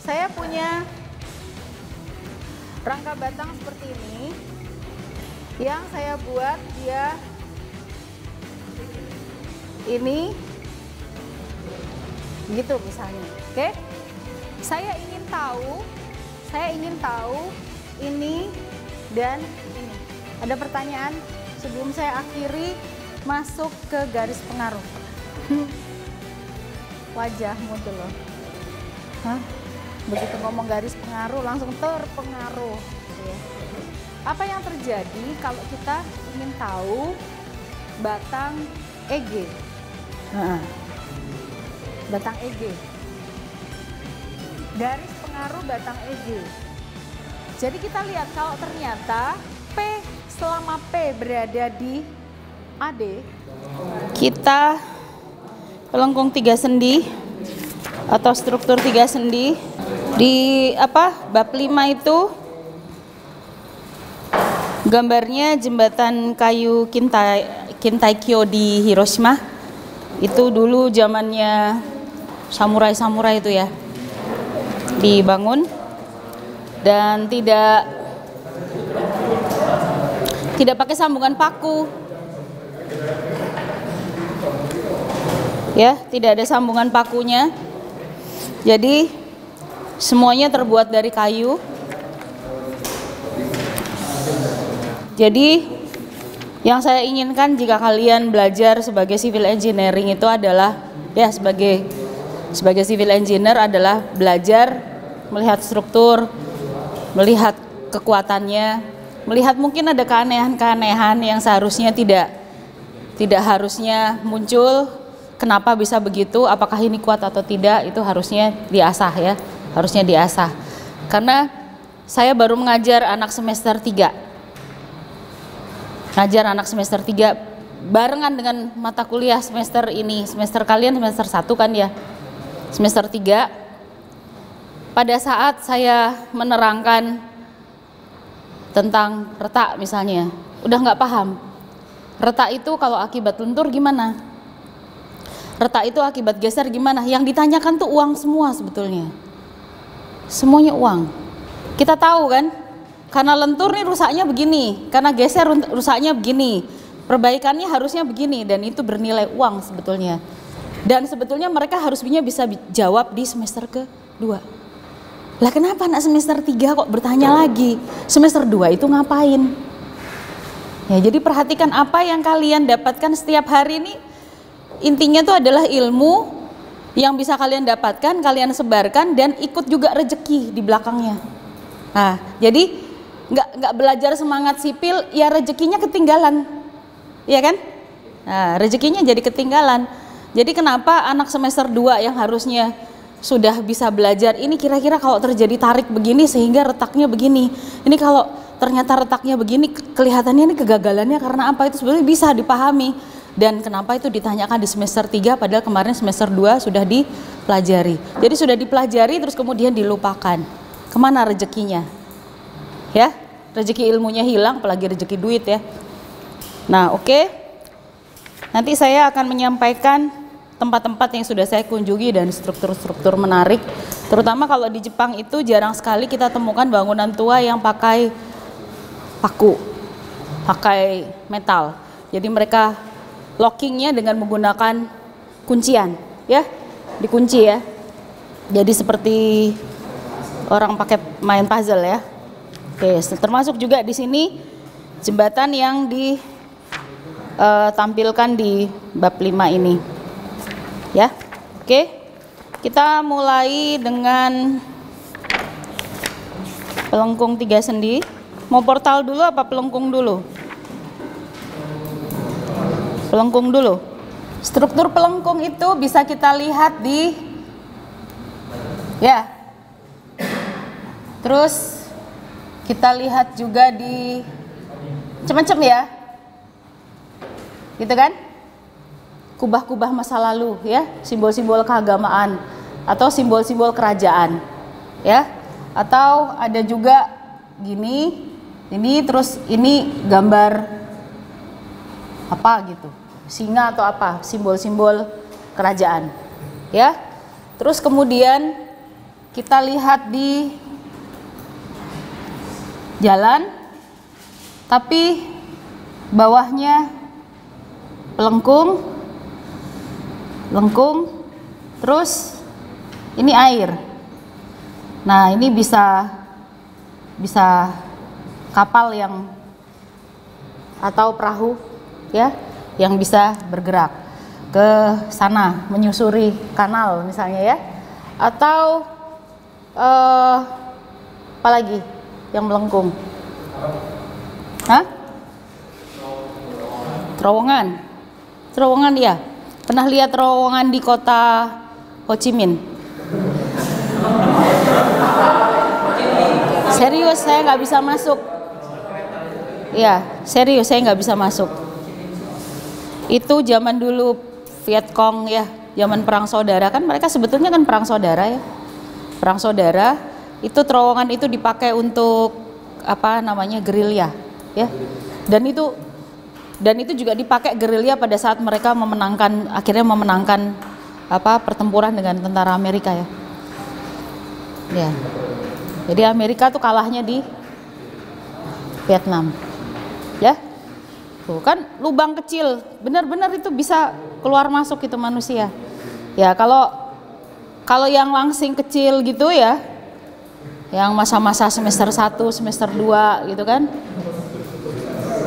saya punya rangka batang seperti ini yang saya buat dia ini gitu misalnya. Oke, saya ingin tahu ini dan ini. Ada pertanyaan sebelum saya akhiri masuk ke garis pengaruh? Wajahmu tuh loh. Hah? Begitu ngomong garis pengaruh langsung terpengaruh. Ya. Apa yang terjadi kalau kita ingin tahu batang EG? Batang EG. Garis pengaruh batang EG. Jadi kita lihat kalau ternyata P selama P berada di AD, kita pelengkung 3 sendi atau struktur 3 sendi di bab 5 itu gambarnya jembatan kayu Kintaikyo di Hiroshima. Itu dulu zamannya samurai itu ya, dibangun dan tidak pakai sambungan paku. Ya, tidak ada sambungan pakunya. Jadi semuanya terbuat dari kayu. Jadi yang saya inginkan jika kalian belajar sebagai civil engineering itu adalah ya sebagai civil engineer adalah belajar melihat struktur, melihat kekuatannya, melihat mungkin ada keanehan-keanehan yang seharusnya tidak harusnya muncul. Kenapa bisa begitu? Apakah ini kuat atau tidak? Itu harusnya diasah ya, harusnya diasah. Karena saya baru mengajar anak semester 3. Ngajar anak semester 3 barengan dengan mata kuliah semester ini. Semester kalian semester 1 kan ya? Semester 3. Pada saat saya menerangkan tentang retak misalnya, udah nggak paham. Retak itu kalau akibat lentur gimana? Retak itu akibat geser gimana? Yang ditanyakan tuh uang semua sebetulnya. Semuanya uang. Kita tahu kan? Karena lentur nih rusaknya begini, karena geser rusaknya begini. Perbaikannya harusnya begini dan itu bernilai uang sebetulnya. Dan sebetulnya mereka harusnya bisa jawab di semester ke-2. Lah kenapa anak semester 3 kok bertanya lagi? Semester 2 itu ngapain? Ya, jadi perhatikan apa yang kalian dapatkan setiap hari ini. Intinya itu adalah ilmu yang bisa kalian dapatkan, kalian sebarkan dan ikut juga rezeki di belakangnya. Nah, jadi nggak belajar semangat sipil, ya rezekinya ketinggalan, ya kan? Nah, rezekinya jadi ketinggalan. Jadi kenapa anak semester 2 yang harusnya sudah bisa belajar ini kira-kira kalau terjadi tarik begini sehingga retaknya begini. Ini kalau ternyata retaknya begini kelihatannya ini kegagalannya karena apa, itu sebenarnya bisa dipahami. Dan kenapa itu ditanyakan di semester 3 padahal kemarin semester 2 sudah dipelajari. Jadi sudah dipelajari terus kemudian dilupakan. Kemana rezekinya? Ya, rezeki ilmunya hilang apalagi rezeki duit ya. Nah, oke. Nanti saya akan menyampaikan tempat-tempat yang sudah saya kunjungi dan struktur-struktur menarik. Terutama kalau di Jepang itu jarang sekali kita temukan bangunan tua yang pakai paku, pakai metal. Jadi mereka lockingnya dengan menggunakan kuncian, ya, dikunci ya. Jadi seperti orang pakai main puzzle ya. Oke, termasuk juga di sini jembatan yang ditampilkan di bab 5 ini, ya. Oke, kita mulai dengan pelengkung 3 sendi. Mau portal dulu apa pelengkung dulu? Pelengkung dulu. Struktur pelengkung itu bisa kita lihat di ya. Terus kita lihat juga di macam-macam ya. Gitu kan? Kubah-kubah masa lalu ya, simbol-simbol keagamaan atau simbol-simbol kerajaan. Ya. Atau ada juga gini, ini terus ini gambar apa gitu. Singa atau apa, simbol-simbol kerajaan ya. Terus kemudian kita lihat di jalan, tapi bawahnya lengkung, terus ini air. Nah, ini bisa kapal yang atau perahu ya yang bisa bergerak ke sana menyusuri kanal misalnya ya, atau apa lagi yang melengkung? Hah? Terowongan ya. Pernah lihat terowongan di kota Ho Chi Minh? Serius, saya nggak bisa masuk. Iya, serius saya nggak bisa masuk. Itu zaman dulu Viet Cong ya, zaman perang saudara, kan mereka sebetulnya kan perang saudara ya. Perang saudara, itu terowongan itu dipakai untuk apa namanya, gerilya ya. Dan itu juga dipakai gerilya pada saat mereka akhirnya memenangkan apa pertempuran dengan tentara Amerika ya. Ya. Jadi Amerika tuh kalahnya di Vietnam. Ya. Tuh kan lubang kecil, benar-benar itu bisa keluar masuk itu manusia. Ya, kalau yang langsing kecil gitu ya, yang masa-masa semester 1, semester 2 gitu kan.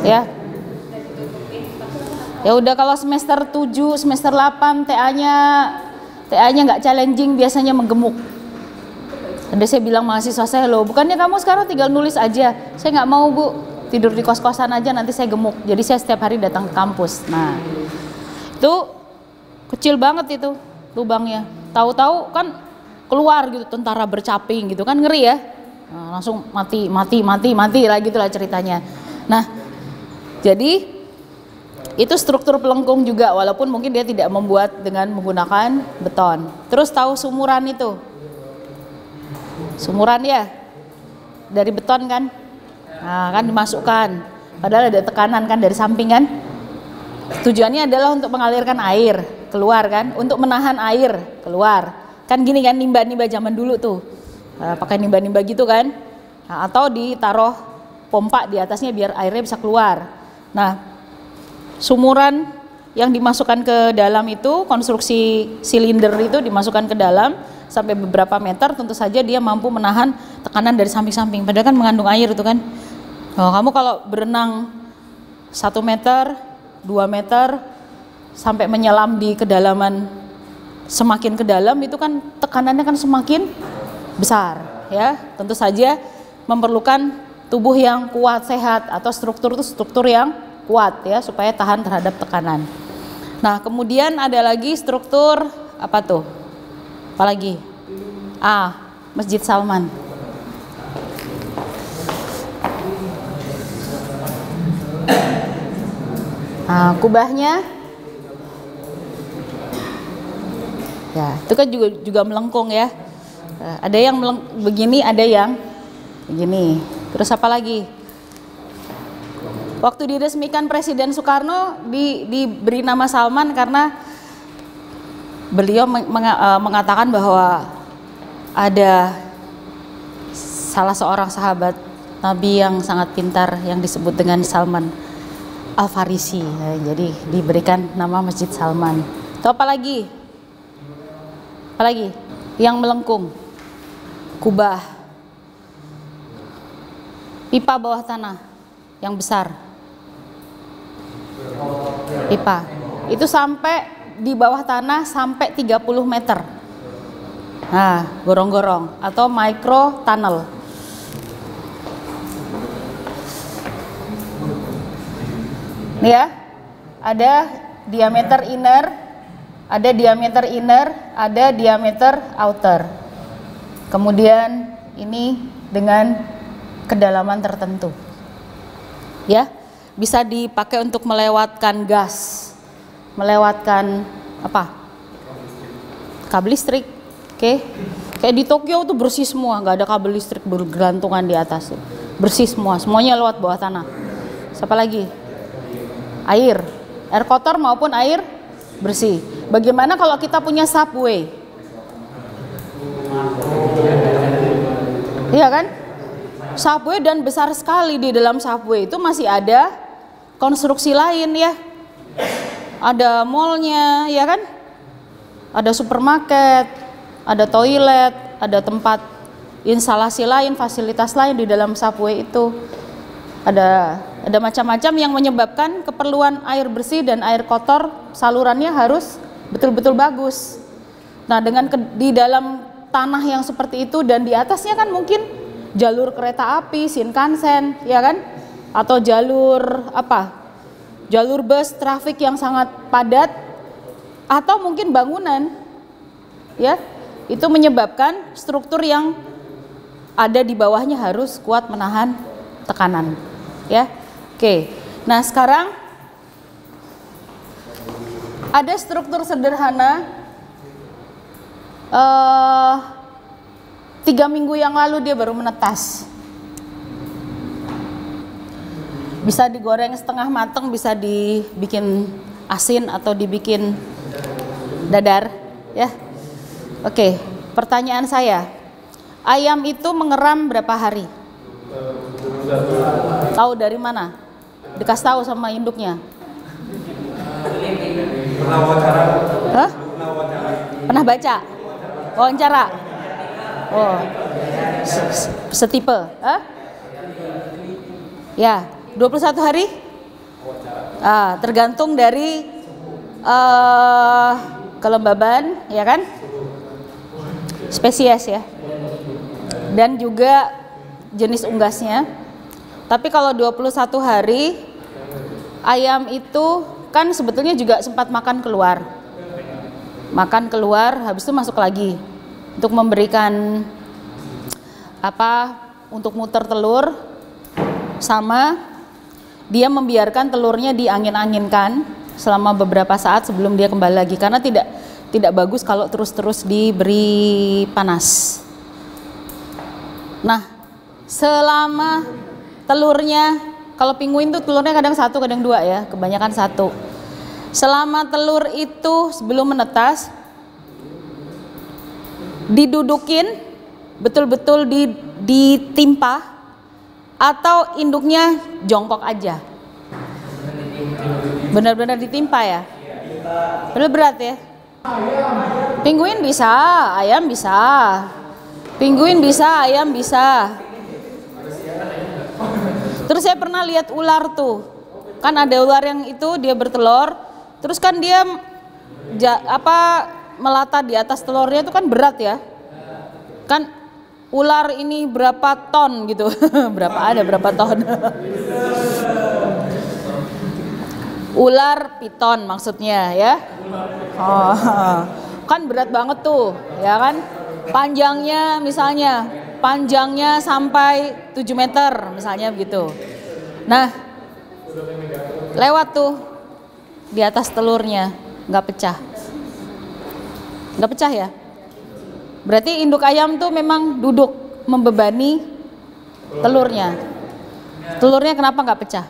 Ya. Ya udah, kalau semester 7, semester 8 TA-nya nggak challenging, biasanya menggemuk. Ada saya bilang mahasiswa saya, loh bukannya kamu sekarang tinggal nulis aja. Saya nggak mau Bu, tidur di kos-kosan aja nanti saya gemuk. Jadi saya setiap hari datang ke kampus. Nah itu kecil banget itu lubangnya. Tahu-tahu kan keluar gitu tentara bercaping gitu kan, ngeri ya. Nah, langsung mati lah gitulah ceritanya. Nah jadi itu struktur pelengkung juga, walaupun mungkin dia tidak membuat dengan menggunakan beton. Terus tahu sumuran itu? Sumuran ya, dari beton kan? Nah, kan dimasukkan, padahal ada tekanan kan dari samping kan? Tujuannya adalah untuk mengalirkan air keluar kan, untuk menahan air keluar. Kan gini kan, nimba-nimba zaman dulu tuh, pakai nimba-nimba gitu kan? Nah, atau ditaruh pompa di atasnya biar airnya bisa keluar. Nah, sumuran yang dimasukkan ke dalam itu, konstruksi silinder itu dimasukkan ke dalam sampai beberapa meter, tentu saja dia mampu menahan tekanan dari samping-samping, padahal kan mengandung air itu kan. Oh, kamu kalau berenang 1 meter, 2 meter sampai menyelam di kedalaman, semakin ke dalam itu kan tekanannya kan semakin besar ya. Tentu saja memerlukan tubuh yang kuat, sehat, atau struktur itu struktur yang kuat ya, supaya tahan terhadap tekanan. Nah kemudian ada lagi struktur apa tuh? Apalagi? Masjid Salman. Kubahnya, ya itu kan juga melengkung ya. Ada yang begini, ada yang begini. Terus apa lagi? Waktu diresmikan Presiden Soekarno diberi nama Salman karena beliau mengatakan bahwa ada salah seorang sahabat Nabi yang sangat pintar yang disebut dengan Salman Al-Farisi. Nah, jadi diberikan nama Masjid Salman. Itu apa lagi? Apa lagi? Yang melengkung. Kubah. Pipa bawah tanah yang besar. Pipa. Itu sampai di bawah tanah sampai 30 meter. Nah, gorong-gorong atau micro tunnel. Nih ya, ada diameter inner, ada diameter outer. Kemudian ini dengan kedalaman tertentu. Ya, bisa dipakai untuk melewatkan gas, melewatkan apa? Kabel listrik. Oke. Kayak di Tokyo tuh bersih semua, nggak ada kabel listrik bergelantungan di atas. Bersih semua, semuanya lewat bawah tanah. Siapa lagi? Air kotor maupun air bersih. Bagaimana kalau kita punya subway? Iya kan? Subway, dan besar sekali. Di dalam subway itu masih ada konstruksi lain ya. Ada mallnya, ya kan? Ada supermarket, ada toilet, ada tempat instalasi lain, fasilitas lain di dalam subway itu. Ada macam-macam yang menyebabkan keperluan air bersih dan air kotor salurannya harus betul-betul bagus. Nah, dengan di dalam tanah yang seperti itu dan di atasnya kan mungkin jalur kereta api, Shinkansen, ya kan? Atau jalur jalur bus trafik yang sangat padat, atau mungkin bangunan, ya, itu menyebabkan struktur yang ada di bawahnya harus kuat menahan tekanan, ya. Oke, nah sekarang ada struktur sederhana. 3 minggu yang lalu dia baru menetas. Bisa digoreng setengah mateng, bisa dibikin asin atau dibikin dadar, ya. Oke, pertanyaan saya, ayam itu mengeram berapa hari? Tahu dari mana? Dikasih tahu sama induknya. Hah? Pernah baca? Wawancara? Oh, setipe? Hah? Ya, 21 hari? Tergantung dari kelembaban, ya kan? Spesies ya. Dan juga jenis unggasnya. Tapi kalau 21 hari, ayam itu kan sebetulnya juga sempat makan keluar. Makan keluar, habis itu masuk lagi untuk memberikan untuk muter telur, sama dia membiarkan telurnya diangin-anginkan selama beberapa saat sebelum dia kembali lagi, karena tidak bagus kalau terus-terus diberi panas. Nah, selama telurnya, kalau penguin tuh telurnya kadang 1 kadang 2 ya, kebanyakan 1. Selama telur itu sebelum menetas, didudukin, betul-betul ditimpa, atau induknya jongkok aja? Benar-benar ditimpa ya? Benar berat ya? Penguin bisa, ayam bisa. Penguin bisa, ayam bisa. Terus saya pernah lihat ular tuh, kan ada ular yang itu dia bertelur, terus kan dia melata di atas telurnya itu kan berat ya, kan ular ini berapa ton gitu, berapa ton, ular piton maksudnya ya, kan berat banget tuh, ya kan, panjangnya sampai 7 meter misalnya begitu. Nah, lewat tuh di atas telurnya, nggak pecah ya. Berarti induk ayam tuh memang duduk membebani telurnya. Telurnya kenapa nggak pecah?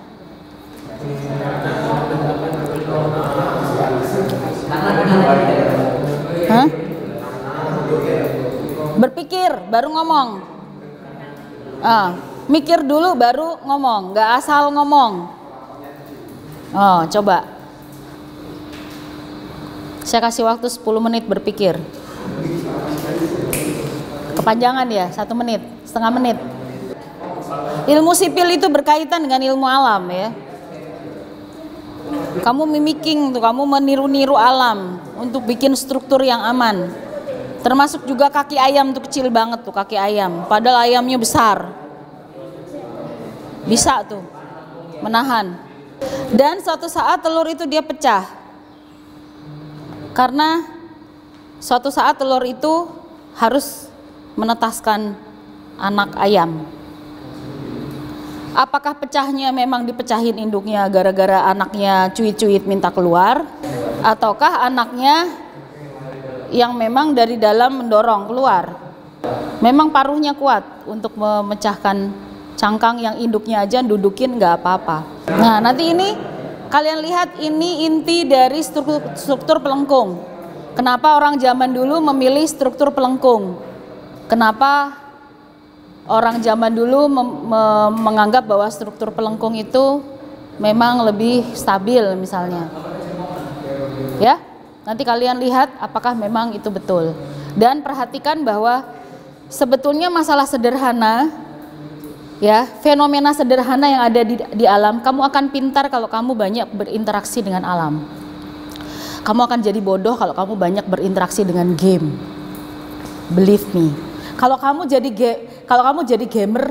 Hah? Berpikir baru ngomong. Mikir dulu baru ngomong, nggak asal ngomong. Coba. Saya kasih waktu 10 menit berpikir. Kepanjangan ya, 1 menit, setengah menit. Ilmu sipil itu berkaitan dengan ilmu alam ya. Kamu mimicking tuh, kamu meniru-niru alam untuk bikin struktur yang aman. Termasuk juga kaki ayam tuh, kecil banget tuh kaki ayam, padahal ayamnya besar. Bisa tuh menahan. Dan suatu saat telur itu dia pecah. Karena suatu saat telur itu harus menetaskan anak ayam. Apakah pecahnya memang dipecahin induknya gara-gara anaknya cuit-cuit minta keluar, ataukah anaknya yang memang dari dalam mendorong keluar? Memang paruhnya kuat untuk memecahkan cangkang yang induknya aja dudukin nggak apa-apa. Nah, nanti ini kalian lihat, ini inti dari struktur pelengkung. Kenapa orang zaman dulu memilih struktur pelengkung? Kenapa orang zaman dulu menganggap bahwa struktur pelengkung itu memang lebih stabil misalnya. Ya, nanti kalian lihat apakah memang itu betul. Dan perhatikan bahwa sebetulnya masalah sederhana, ya, fenomena sederhana yang ada di alam, kamu akan pintar kalau kamu banyak berinteraksi dengan alam. Kamu akan jadi bodoh kalau kamu banyak berinteraksi dengan game. Believe me. Kalau kamu jadi gamer,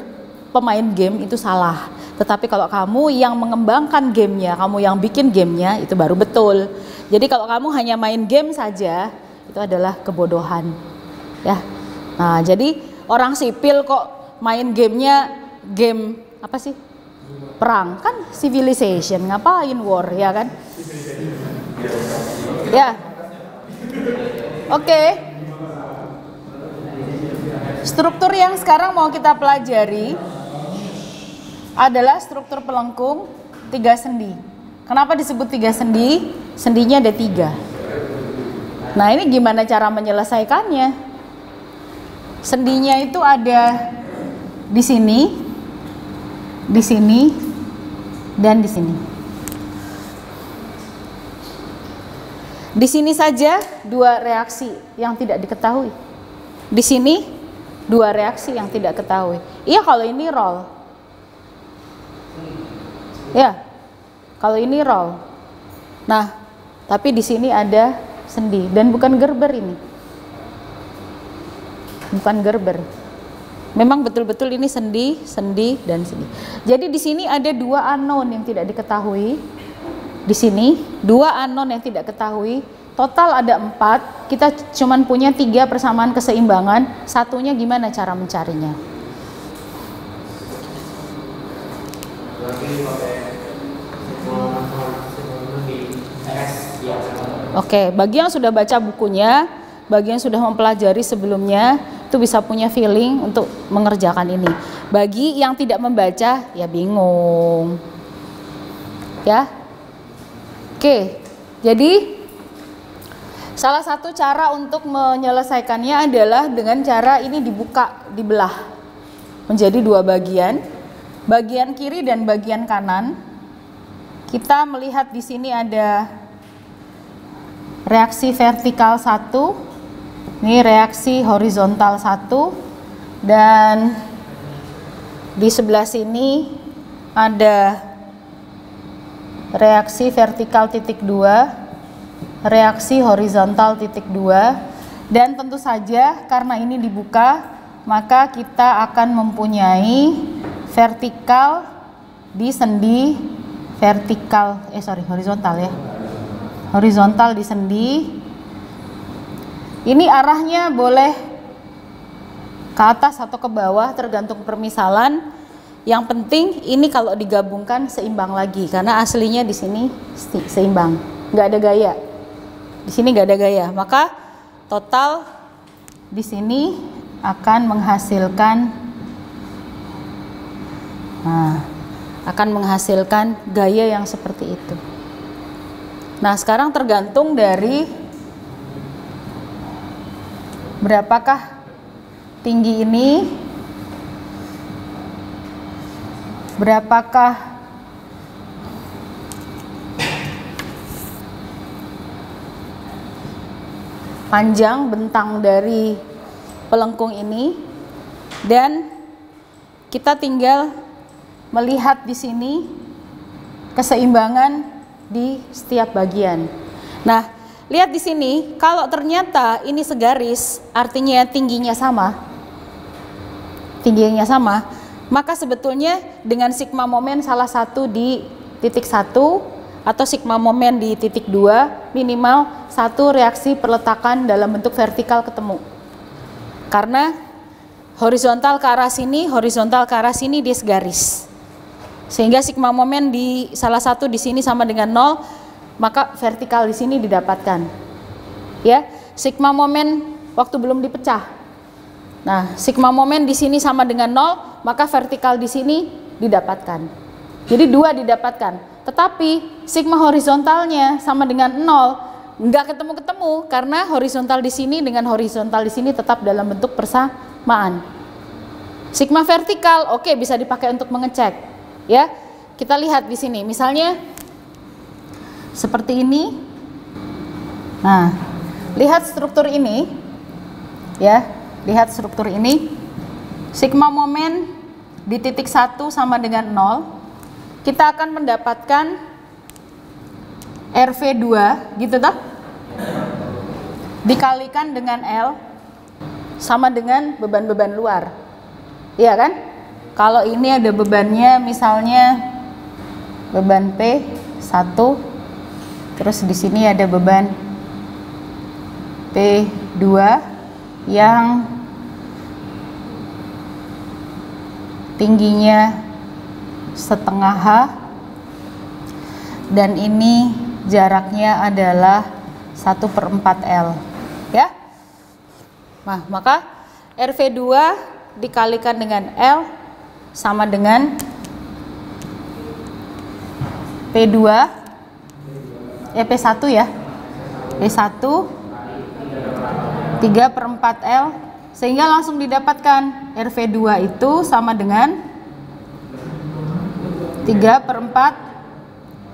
pemain game itu salah. Tetapi kalau kamu yang mengembangkan gamenya, kamu yang bikin gamenya, itu baru betul. Jadi kalau kamu hanya main game saja, itu adalah kebodohan. Ya. Nah, jadi orang sipil kok main gamenya game apa sih? Perang, kan civilization, ngapain war, ya kan? Ya. Oke. Struktur yang sekarang mau kita pelajari adalah struktur pelengkung 3 sendi. Kenapa disebut 3 sendi? Sendinya ada 3. Nah, ini gimana cara menyelesaikannya? Sendinya itu ada di sini, dan di sini. Di sini saja 2 reaksi yang tidak diketahui. Di sini 2 reaksi yang tidak ketahui. Iya, kalau ini roll. Ya, kalau ini roll. Nah, tapi di sini ada sendi dan bukan Gerber ini. Bukan Gerber. Memang betul-betul ini sendi, dan sendi. Jadi di sini ada 2 unknown yang tidak diketahui. Di sini 2 unknown yang tidak ketahui. Total ada 4, kita cuman punya 3 persamaan keseimbangan, satunya gimana cara mencarinya? Oke, bagi yang sudah baca bukunya, bagi yang sudah mempelajari sebelumnya, itu bisa punya feeling untuk mengerjakan ini. Bagi yang tidak membaca, ya bingung. Ya. Oke, jadi salah satu cara untuk menyelesaikannya adalah dengan cara ini dibelah menjadi 2 bagian. Bagian kiri dan bagian kanan. Kita melihat di sini ada reaksi vertikal 1, ini reaksi horizontal 1, dan di sebelah sini ada reaksi vertikal titik 2, reaksi horizontal titik 2, dan tentu saja karena ini dibuka, maka kita akan mempunyai vertikal di sendi horizontal ya. Horizontal di sendi. Ini arahnya boleh ke atas atau ke bawah tergantung permisalan. Yang penting ini kalau digabungkan seimbang lagi karena aslinya di sini seimbang, nggak ada gaya. Di sini nggak ada gaya, maka total di sini akan menghasilkan gaya yang seperti itu. Nah, sekarang tergantung dari berapakah tinggi ini, berapakah panjang bentang dari pelengkung ini, dan kita tinggal melihat di sini keseimbangan di setiap bagian. Nah, lihat di sini, kalau ternyata ini segaris, artinya tingginya sama, maka sebetulnya dengan sigma momen salah satu di titik 1 atau sigma momen di titik 2, minimal 1 reaksi perletakan dalam bentuk vertikal ketemu. Karena horizontal ke arah sini dia segaris. Sehingga sigma momen di salah satu di sini sama dengan 0, maka vertikal di sini didapatkan. Ya, sigma momen waktu belum dipecah. Nah, sigma momen di sini sama dengan 0, maka vertikal di sini didapatkan. Jadi 2 didapatkan. Tetapi sigma horizontalnya sama dengan 0, nggak ketemu-ketemu karena horizontal di sini dengan horizontal di sini tetap dalam bentuk persamaan. Sigma vertikal, oke, bisa dipakai untuk mengecek. Ya, kita lihat di sini, misalnya seperti ini. Nah, lihat struktur ini, ya, lihat struktur ini. Sigma momen di titik 1 sama dengan 0. Kita akan mendapatkan RV2, gitu toh? Dikalikan dengan L sama dengan beban-beban luar. Iya kan? Kalau ini ada bebannya misalnya beban P1, terus di sini ada beban P2 yang tingginya setengah H, dan ini jaraknya adalah 1/4 L, ya. Nah, maka RV2 dikalikan dengan L sama dengan P2, P1 ya, P1 3/4 L, sehingga langsung didapatkan RV2 itu sama dengan 3/4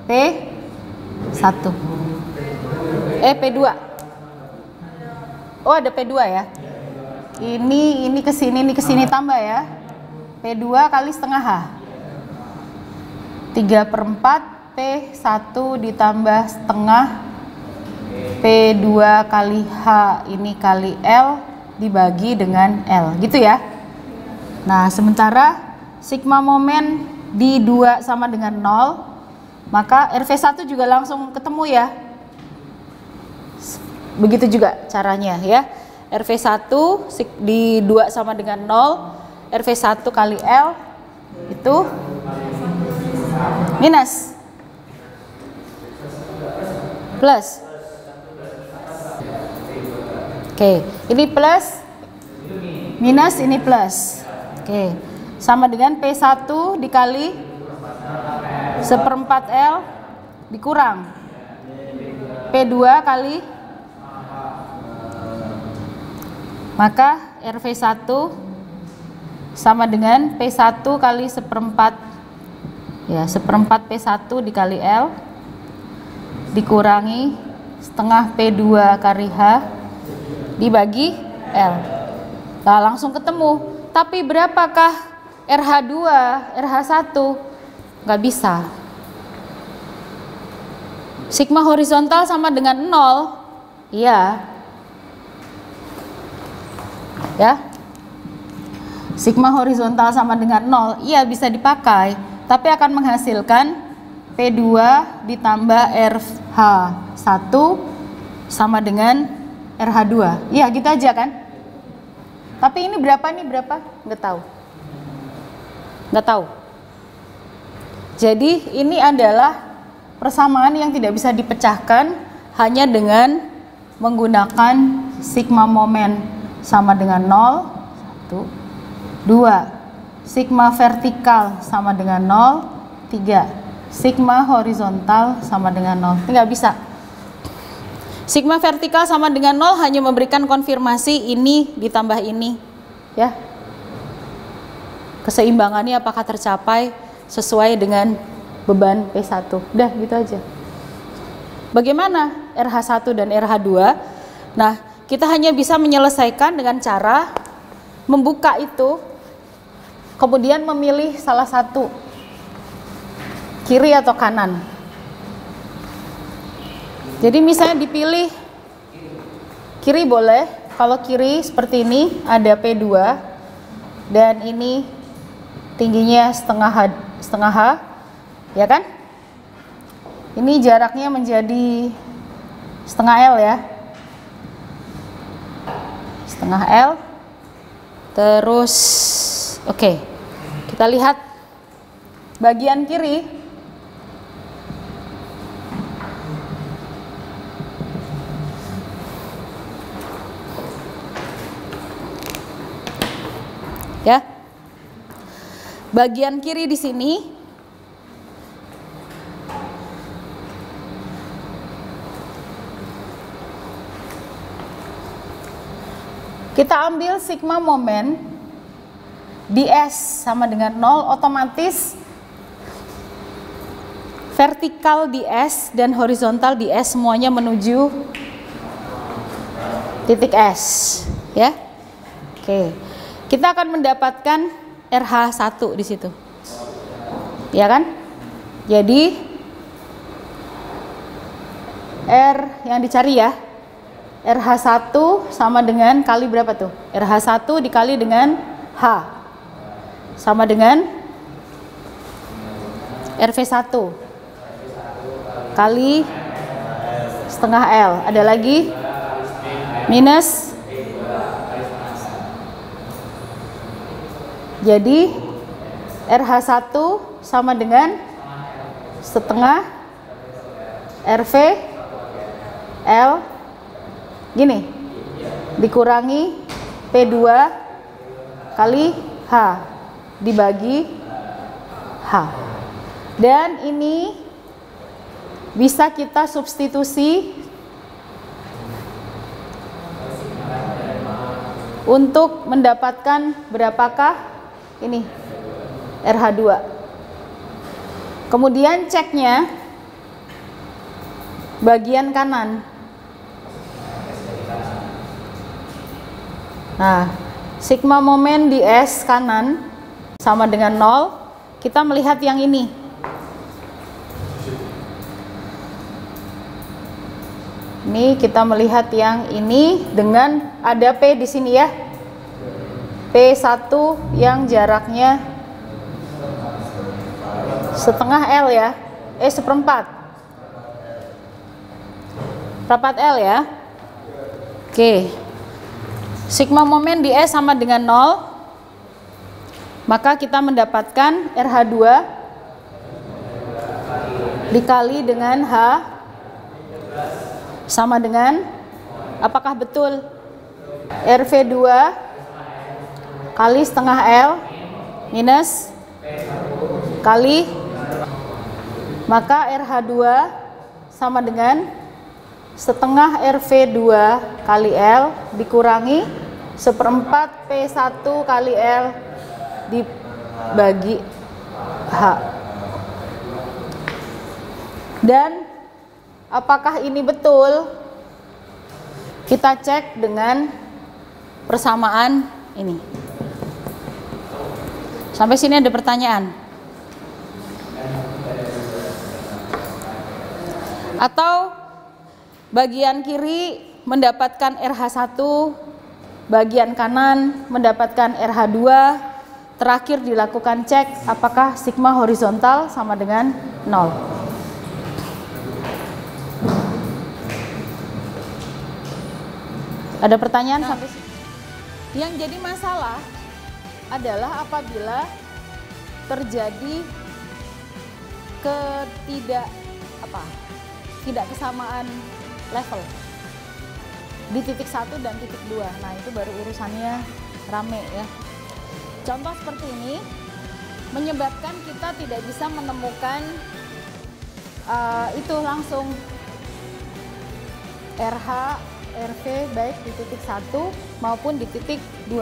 P1. P2. Oh, ada P2 ya. Ini ke sini tambah ya. P2 kali setengah H. 3/4 P1 ditambah setengah P2 kali H ini kali L dibagi dengan L, gitu ya. Nah, sementara sigma momen di 2 sama dengan 0, maka RV1 juga langsung ketemu ya. Begitu juga caranya ya. RV1 di 2 sama dengan 0, RV1 kali L itu minus plus. Oke, ini plus minus, ini plus. Oke, sama dengan P1 dikali 1/4 L dikurang P2 kali, maka RV1 sama dengan P1 kali 1/4 ya, 1/4 P1 dikali L dikurangi setengah P2 kali H dibagi L. Nah, langsung ketemu. Tapi berapakah RH2, RH1? Nggak bisa. Sigma horizontal sama dengan 0. Iya. Ya. Sigma horizontal sama dengan 0. Iya, bisa dipakai. Tapi akan menghasilkan P2 ditambah RH1 sama dengan RH2. Iya, gitu aja kan? Tapi ini berapa nih, berapa? Nggak tahu. Nggak tahu. Jadi ini adalah persamaan yang tidak bisa dipecahkan hanya dengan menggunakan sigma momen sama dengan 0, 1, 2. Sigma vertikal sama dengan 0, 3. Sigma horizontal sama dengan 0. Nggak bisa. Sigma vertikal sama dengan 0 hanya memberikan konfirmasi ini ditambah ini, ya. Keseimbangannya apakah tercapai sesuai dengan beban P1. Udah, gitu aja. Bagaimana RH1 dan RH2? Nah, kita hanya bisa menyelesaikan dengan cara membuka itu, kemudian memilih salah satu, kiri atau kanan. Jadi misalnya dipilih kiri boleh. Kalau kiri seperti ini ada P2 dan ini tingginya setengah H, ya kan? Ini jaraknya menjadi setengah L ya, setengah L. Terus oke, kita lihat bagian kiri. Ya, bagian kiri di sini kita ambil sigma momen ds sama dengan 0, otomatis vertikal ds dan horizontal ds semuanya menuju titik S, ya. Oke. Kita akan mendapatkan RH1 di situ. Ya kan? Jadi R yang dicari ya, RH1 sama dengan kali berapa tuh? RH1 dikali dengan H sama dengan RV1 kali setengah L. Ada lagi minus, jadi RH1 sama dengan setengah RV L gini dikurangi P2 kali H dibagi H, dan ini bisa kita substitusi untuk mendapatkan berapakah ini RH2. Kemudian ceknya bagian kanan. Nah, sigma momen di S kanan sama dengan 0. Kita melihat yang ini. Ini kita melihat yang ini dengan ada P di sini ya. P1 yang jaraknya setengah L ya. Seperempat. Seperempat L ya. Oke. Sigma momen di S sama dengan 0. Maka kita mendapatkan RH2 dikali dengan H sama dengan, apakah betul RV2 kali setengah L minus kali, maka RH2 sama dengan setengah RV2 kali L dikurangi seperempat P1 kali L dibagi H. Dan apakah ini betul? Kita cek dengan persamaan ini. Sampai sini ada pertanyaan? Atau bagian kiri mendapatkan RH1, bagian kanan mendapatkan RH2, terakhir dilakukan cek apakah sigma horizontal sama dengan 0. Ada pertanyaan sampai sini? Yang jadi masalah adalah apabila terjadi tidak kesamaan level di titik 1 dan titik 2. Nah, itu baru urusannya rame ya. Contoh seperti ini menyebabkan kita tidak bisa menemukan itu langsung RH RV baik di titik 1 maupun di titik 2.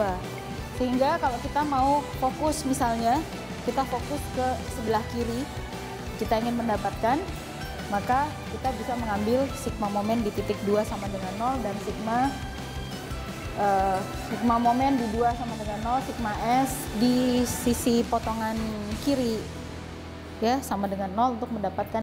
Sehingga kalau kita mau fokus, misalnya kita fokus ke sebelah kiri, kita ingin mendapatkan, maka kita bisa mengambil sigma momen di titik 2 sama dengan 0 dan sigma momen di 2 sama dengan 0, sigma S di sisi potongan kiri ya sama dengan 0 untuk mendapatkan